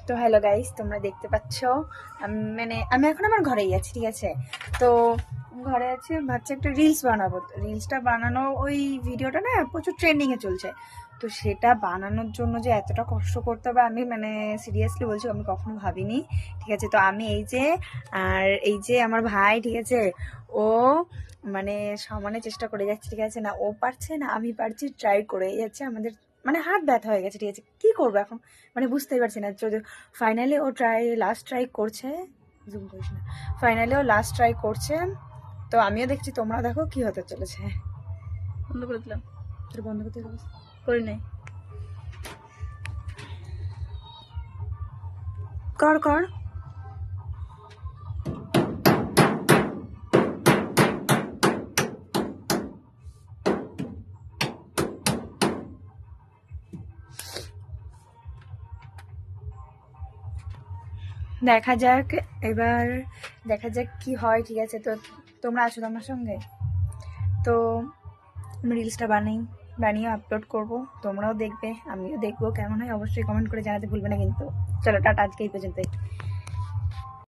তো hello guys, তোমরা দেখতে পাচ্ছ আমি এখন আমার ঘরেই আছি, ঠিক আছে। তো ঘরে আছি, ভাবছি একটা রিলস বানাবো। রিলসটা বানানো, ওই ভিডিওটা না প্রচুর ট্রেন্ডিংয়ে চলছে। তো সেটা বানানোর জন্য যে এতটা কষ্ট করতে হবে, আমি সিরিয়াসলি বলছি, আমি কখনো ভাবিনি, ঠিক আছে। তো আমি এই যে আমার ভাই, ঠিক আছে, ও সমানে চেষ্টা করে যাচ্ছে, ঠিক আছে। না ও পারছে না আমি পারছি, ট্রাই করে যাচ্ছে। আমাদের হাত ব্যথা হয়ে গেছে, ঠিক আছে। কি করবো এখন বুঝতেই পারছি না। যদি ফাইনালি ও লাস্ট ট্রাই করছে, জুম করিস না, ফাইনালি ও লাস্ট ট্রাই করছে। তো আমিও দেখছি, তোমরা দেখো কি হতে চলেছে। বন্ধ করে দিলাম। তোর বন্ধ করতে করি নাই। কর কর। দেখা যাক এবার, দেখা যাক কি হয়, ঠিক আছে। তো তোমরা আছো আমার সঙ্গে, তো আমি রিলসটা বানিয়ে আপলোড করব, তোমরাও দেখবে, আমিও দেখবো। কেমন হয় অবশ্যই কমেন্ট করে জানাতে ভুলবে না কিন্তু। চলো টাটা, আজকে এই পর্যন্তই।